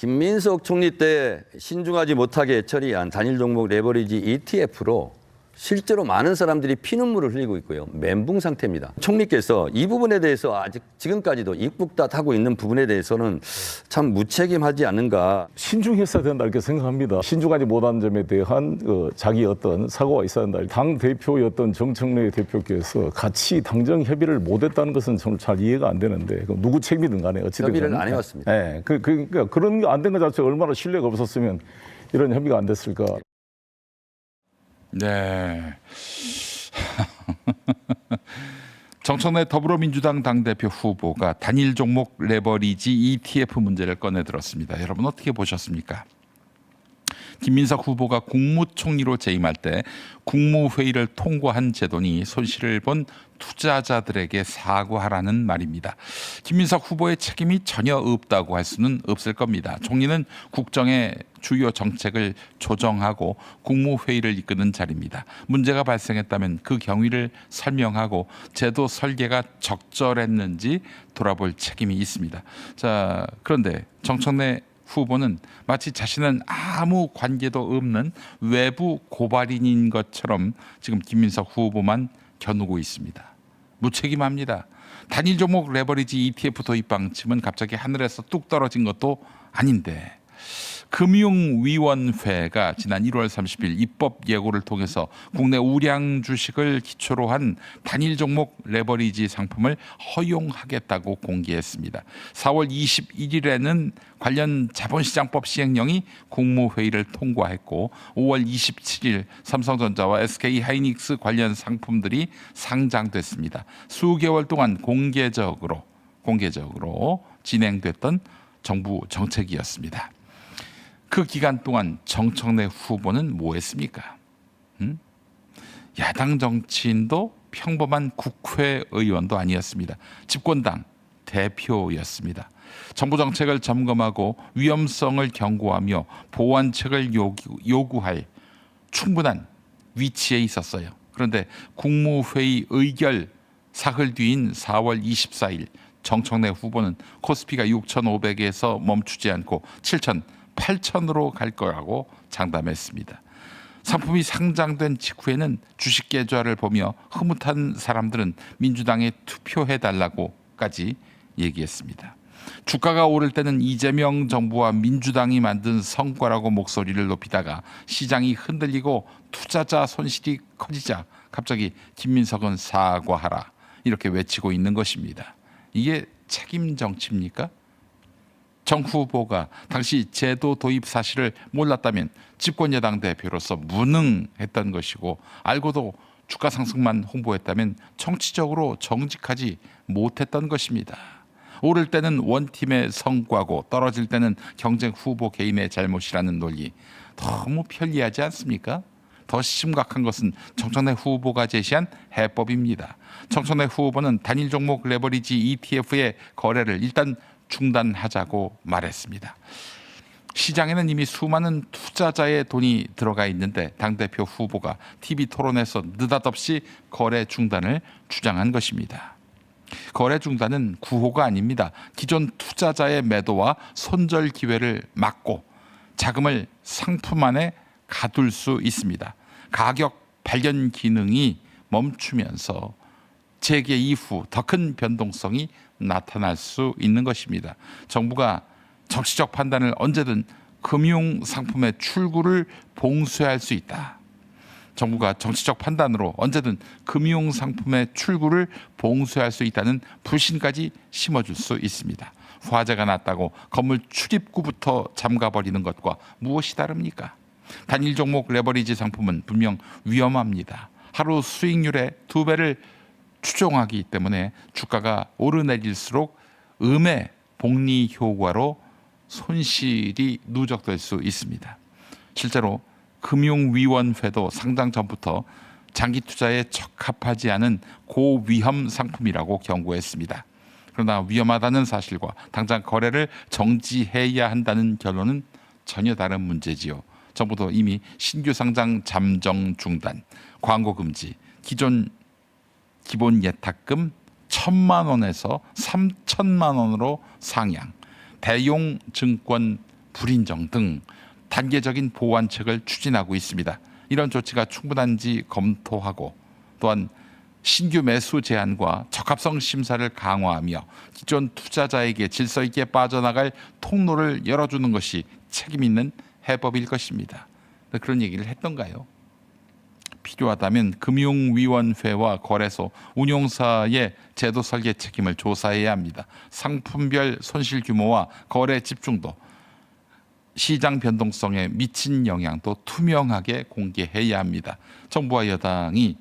김민석 총리 때 신중하지 못하게 처리한 단일 종목 레버리지 ETF로 실제로 많은 사람들이 피눈물을 흘리고 있고요. 멘붕 상태입니다. 총리께서 이 부분에 대해서 아직 지금까지도 입국닷하고 있는 부분에 대해서는 참 무책임하지 않는가. 신중했어야 된다 이렇게 생각합니다. 신중하지 못한 점에 대한 자기 어떤 사고가 있어야 된다. 당 대표였던 정청래 대표께서 같이 당정 협의를 못했다는 것은 저는 잘 이해가 안 되는데 그럼 누구 책임이든 간에 어찌됐든 협의를 안 해왔습니다. 네, 그러니까 그런 게 안 된 것 자체가 얼마나 신뢰가 없었으면 이런 협의가 안 됐을까. 네. 정청래 더불어민주당 당대표 후보가 단일 종목 레버리지 ETF 문제를 꺼내들었습니다. 여러분 어떻게 보셨습니까? 김민석 후보가 국무총리로 재임할 때 국무회의를 통과한 제도니 손실을 본 투자자들에게 사과하라는 말입니다. 김민석 후보의 책임이 전혀 없다고 할 수는 없을 겁니다. 총리는 국정의 주요 정책을 조정하고 국무회의를 이끄는 자리입니다. 문제가 발생했다면 그 경위를 설명하고 제도 설계가 적절했는지 돌아볼 책임이 있습니다. 자, 그런데 정청래 후보는 마치 자신은 아무 관계도 없는 외부 고발인인 것처럼 지금 김민석 후보만 겨누고 있습니다. 무책임합니다. 단일 종목 레버리지 ETF 도입 방침은 갑자기 하늘에서 뚝 떨어진 것도 아닌데 금융위원회가 지난 1월 30일 입법 예고를 통해서 국내 우량 주식을 기초로 한 단일 종목 레버리지 상품을 허용하겠다고 공개했습니다. 4월 21일에는 관련 자본시장법 시행령이 국무회의를 통과했고 5월 27일 삼성전자와 SK하이닉스 관련 상품들이 상장됐습니다. 수개월 동안 공개적으로 진행됐던 정부 정책이었습니다. 그 기간 동안 정청래 후보는 뭐 했습니까? 야당 정치인도 평범한 국회의원도 아니었습니다. 집권당 대표였습니다. 정부 정책을 점검하고 위험성을 경고하며 보완책을 요구할 충분한 위치에 있었어요. 그런데 국무회의 의결 사흘 뒤인 4월 24일 정청래 후보는 코스피가 6,500에서 멈추지 않고 8,000으로 갈 거라고 장담했습니다. 상품이 상장된 직후에는 주식 계좌를 보며 흐뭇한 사람들은 민주당에 투표해달라고까지 얘기했습니다. 주가가 오를 때는 이재명 정부와 민주당이 만든 성과라고 목소리를 높이다가 시장이 흔들리고 투자자 손실이 커지자 갑자기 김민석은 사과하라 이렇게 외치고 있는 것입니다. 이게 책임 정치입니까? 정 후보가 당시 제도 도입 사실을 몰랐다면 집권여당 대표로서 무능했던 것이고 알고도 주가 상승만 홍보했다면 정치적으로 정직하지 못했던 것입니다. 오를 때는 원팀의 성과고 떨어질 때는 경쟁 후보 개인의 잘못이라는 논리 너무 편리하지 않습니까? 더 심각한 것은 정청래 후보가 제시한 해법입니다. 정청래 후보는 단일 종목 레버리지 ETF의 거래를 일단 중단하자고 말했습니다. 시장에는 이미 수많은 투자자의 돈이 들어가 있는데 당대표 후보가 TV 토론에서 느닷없이 거래 중단을 주장한 것입니다. 거래 중단은 구호가 아닙니다. 기존 투자자의 매도와 손절 기회를 막고 자금을 상품 안에 가둘 수 있습니다. 가격 발견 기능이 멈추면서 재개 이후 더 큰 변동성이 나타날 수 있는 것입니다. 정부가 정치적 판단을 언제든 금융상품의 출구를 봉쇄할 수 있다. 정부가 정치적 판단으로 언제든 금융상품의 출구를 봉쇄할 수 있다는 불신까지 심어줄 수 있습니다. 화재가 났다고 건물 출입구부터 잠가버리는 것과 무엇이 다릅니까? 단일 종목 레버리지 상품은 분명 위험합니다. 하루 수익률의 2배를 추종하기 때문에 주가가 오르내릴수록 음의 복리 효과로 손실이 누적될 수 있습니다. 실제로 금융위원회도 상장 전부터 장기 투자에 적합하지 않은 고위험 상품이라고 경고했습니다. 그러나 위험하다는 사실과 당장 거래를 정지해야 한다는 결론은 전혀 다른 문제지요. 정부도 이미 신규 상장 잠정 중단, 광고 금지, 기존 기본 예탁금 1,000만 원에서 3,000만 원으로 상향, 대용 증권 불인정 등 단계적인 보완책을 추진하고 있습니다. 이런 조치가 충분한지 검토하고 또한 신규 매수 제한과 적합성 심사를 강화하며 기존 투자자에게 질서 있게 빠져나갈 통로를 열어주는 것이 책임 있는 해법일 것입니다. 그런 얘기를 했던가요? 필요하다면 금융위원회와 거래소, 운용사의 제도 설계 책임을 조사해야 합니다. 상품별 손실 규모와 거래 집중도, 시장 변동성에 미친 영향도 투명하게 공개해야 합니다. 정부와 여당이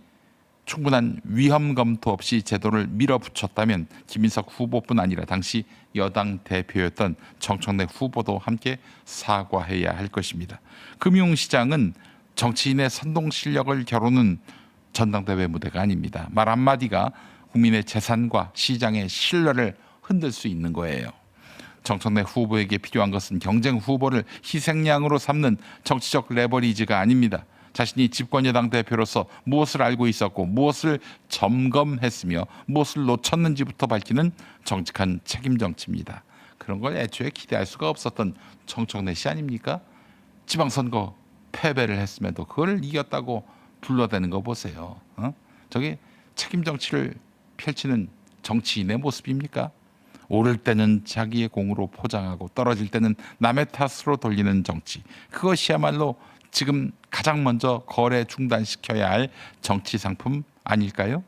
충분한 위험 검토 없이 제도를 밀어붙였다면 김인석 후보뿐 아니라 당시 여당 대표였던 정청래 후보도 함께 사과해야 할 것입니다. 금융시장은 정치인의 선동 실력을 겨루는 전당대회 무대가 아닙니다. 말 한마디가 국민의 재산과 시장의 신뢰를 흔들 수 있는 거예요. 정청래 후보에게 필요한 것은 경쟁 후보를 희생양으로 삼는 정치적 레버리지가 아닙니다. 자신이 집권여당 대표로서 무엇을 알고 있었고 무엇을 점검했으며 무엇을 놓쳤는지부터 밝히는 정직한 책임 정치입니다. 그런 걸 애초에 기대할 수가 없었던 정청래 씨 아닙니까? 지방선거 패배를 했음에도 그걸 이겼다고 불러대는 거 보세요. 저게 책임 정치를 펼치는 정치인의 모습입니까? 오를 때는 자기의 공으로 포장하고 떨어질 때는 남의 탓으로 돌리는 정치. 그것이야말로 지금 가장 먼저 거래 중단시켜야 할 정치 상품 아닐까요?